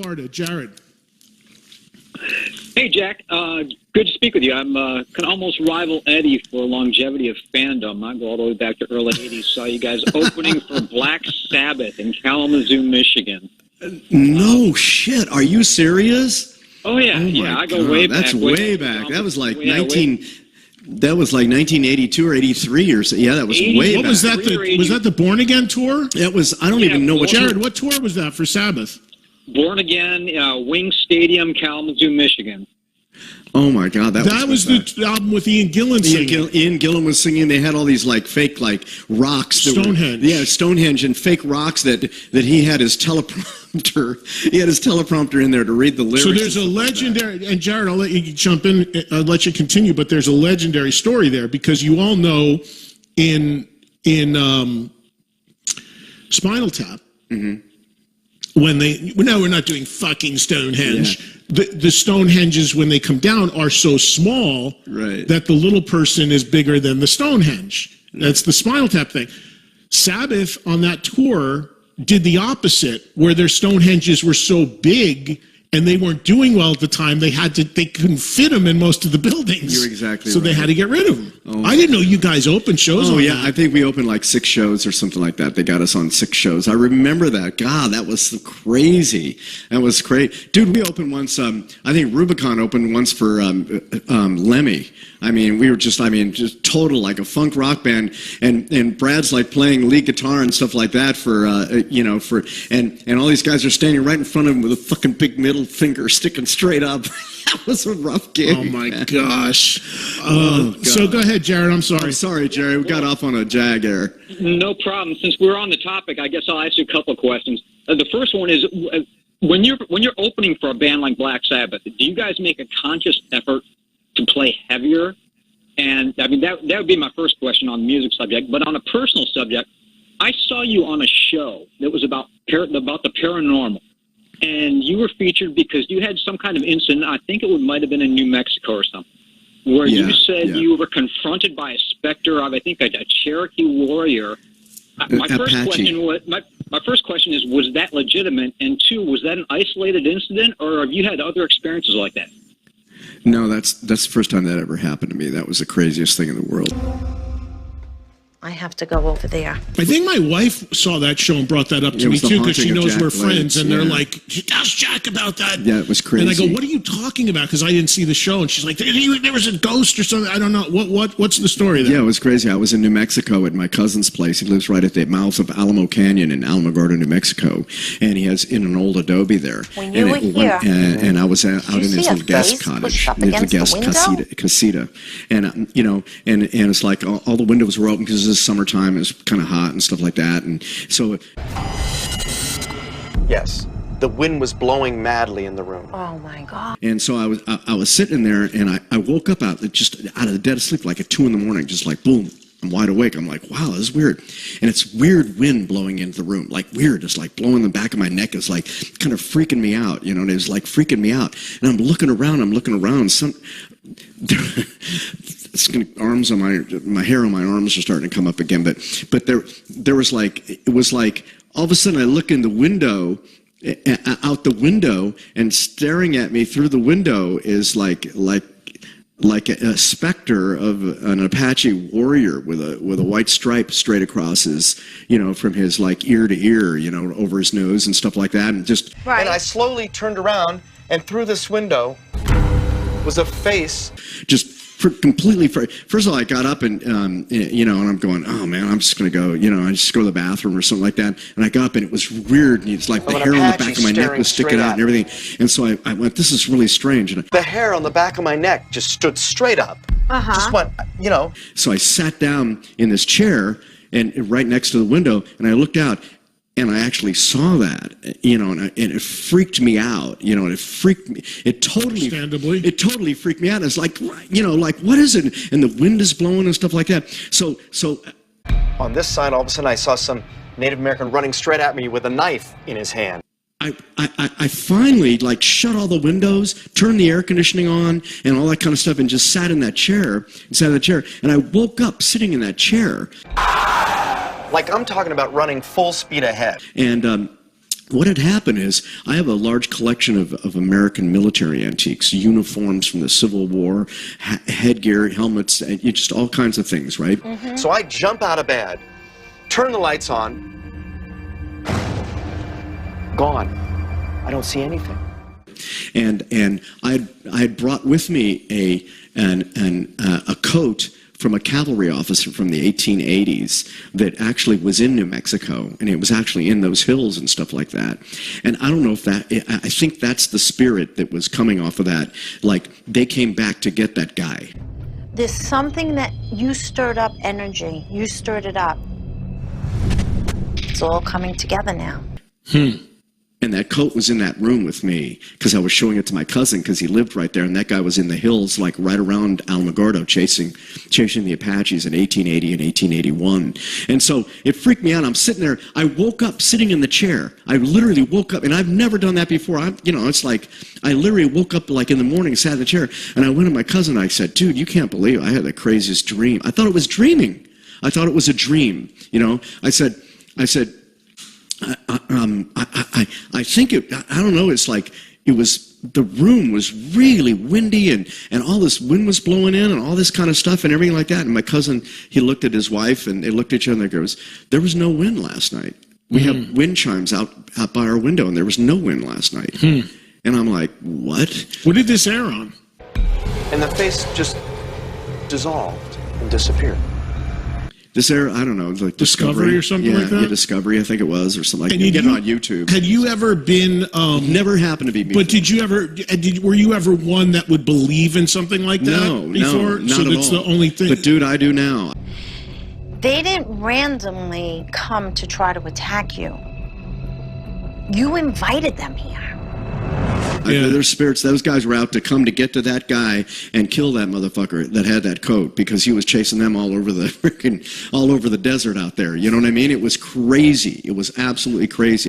Florida. Jared. Hey, Jack. Good to speak with you. I'm can almost rival Eddie for longevity of fandom. I go all the way back to early 80s. Saw you guys opening for Black Sabbath in Kalamazoo, Michigan. No shit. Are you serious? Oh, yeah. I go way back. That's way back. That was like 1982 or 83 or so. Yeah, that was way back. What was that? Was that the Born Again tour? It was. I don't even know what. Jared, what tour was that for Sabbath? Born Again, Wing Stadium, Kalamazoo, Michigan. Oh my God, that was the album with Ian Gillan singing. Ian Gillan was singing. They had all these like fake rocks. Stonehenge. Stonehenge and fake rocks that he had his teleprompter. He had his teleprompter in there to read the lyrics. So there's a legendary, and Jared, I'll let you jump in. I'll let you continue, but there's a legendary story there because you all know in Spinal Tap. Mm-hmm. We're not doing fucking Stonehenge. Yeah. The Stonehenges, when they come down, are so small that the little person is bigger than the Stonehenge. That's the Spinal Tap thing. Sabbath on that tour did the opposite, where their Stonehenges were so big and they weren't doing well at the time. They couldn't fit them in most of the buildings. You're exactly so right. they had to get rid of them. Oh. I didn't know you guys opened shows. Oh, yeah. That. I think we opened like 6 shows or something like that. They got us on 6 shows. I remember that. God, that was crazy. That was great. Dude, we opened once, I think Rubicon opened once for Lemmy. I mean, we were just total like a funk rock band, and Brad's like playing lead guitar and stuff like that and all these guys are standing right in front of him with a fucking big middle finger sticking straight up. That was a rough gig. Oh my gosh. So go ahead, Jared. I'm sorry. I'm sorry, Jared. We got off on a jag there. No problem. Since we're on the topic, I guess I'll ask you a couple of questions. The first one is, when you're opening for a band like Black Sabbath, do you guys make a conscious effort to play heavier? And I mean, that would be my first question on the music subject. But on a personal subject, I saw you on a show that was about the paranormal. And you were featured because you had some kind of incident, I think it might have been in New Mexico or something, where you said you were confronted by a specter of, I think, a Cherokee warrior. My first question is, was that legitimate? And 2, was that an isolated incident, or have you had other experiences like that? No, that's the first time that ever happened to me. That was the craziest thing in the world. I have to go over there. I think my wife saw that show and brought that up to me too, because she knows we're friends, and they're like, "Ask Jack about that." Yeah, it was crazy. And I go, "What are you talking about?" Because I didn't see the show, and she's like, "There was a ghost or something." I don't know what's the story there. Yeah, it was crazy. I was in New Mexico at my cousin's place. He lives right at the mouth of Alamo Canyon in Alamogordo, New Mexico, and he has in an old adobe there. When you were here, and I was out in his little guest cottage, the guest casita, and and it's like all the windows were open because it's summertime. It's kind of hot and stuff like that, and so. Yes, the wind was blowing madly in the room. Oh my God! And so I was sitting there, and I woke up out of the dead of sleep, like at 2 a.m, just like boom. I'm wide awake. I'm like, wow, this is weird. And it's weird wind blowing into the room, like weird. It's like blowing the back of my neck. It's like kind of freaking me out, and it was like freaking me out. And I'm looking around. Arms on my hair on my arms are starting to come up again. But there was like, it was like all of a sudden I look in the window, out the window, and staring at me through the window is like a specter of an Apache warrior with a white stripe straight across his, from his like ear to ear, over his nose and stuff like that, and just. Right. And I slowly turned around, and through this window was a face. Just. First of all, I got up and and I'm going, oh man, I'm just gonna go, I just go to the bathroom or something like that. And I got up and it was weird, and it's like the hair on the back of my neck was sticking out and everything. And so I went, this is really strange. And the hair on the back of my neck just stood straight up. Just went, So I sat down in this chair and right next to the window, and I looked out. And I actually saw that, and it freaked me out. It totally freaked me out. It's like, like what is it? And the wind is blowing and stuff like that. So on this side, all of a sudden, I saw some Native American running straight at me with a knife in his hand. I finally shut all the windows, turned the air conditioning on, and all that kind of stuff, and just sat in that chair, and I woke up sitting in that chair. Like I'm talking about running full speed ahead. And what had happened is I have a large collection of American military antiques, uniforms from the Civil War, headgear, helmets, just all kinds of things, right? So I jump out of bed, turn the lights on. Gone. I don't see anything. And I had brought with me a coat from a cavalry officer from the 1880s that actually was in New Mexico, and it was actually in those hills and stuff like that. And I don't know if I think that's the spirit that was coming off of that. Like, they came back to get that guy. There's something that you stirred up energy. You stirred it up. It's all coming together now. And that coat was in that room with me because I was showing it to my cousin because he lived right there, and that guy was in the hills, like right around Alamogordo, chasing the Apaches in 1880 and 1881. And so it freaked me out. I'm sitting there. I woke up sitting in the chair. I literally woke up, and I've never done that before. It's like I literally woke up like in the morning, sat in the chair, and I went to my cousin. And I said, "Dude, you can't believe I had the craziest dream. I thought it was dreaming. I thought it was a dream. I said." I think I don't know, it's like the room was really windy and all this wind was blowing in and all this kind of stuff and everything like that. And my cousin, he looked at his wife and they looked at each other and there was no wind last night. We have wind chimes out by our window and there was no wind last night. And I'm like, what? What did this air on? And the face just dissolved and disappeared. This air, I don't know, like Discovery or something like that? Yeah, Discovery, I think it was, or something like that. You get it on YouTube. Had you ever been... Never happened to be me. But did you ever... were you ever one that would believe in something like that before? No, not so at that's all. the only thing. But dude, I do now. They didn't randomly come to try to attack you. You invited them here. There's spirits. Those guys were out to come to get to that guy and kill that motherfucker that had that coat because he was chasing them all over the desert out there. You know what I mean? It was crazy. It was absolutely crazy.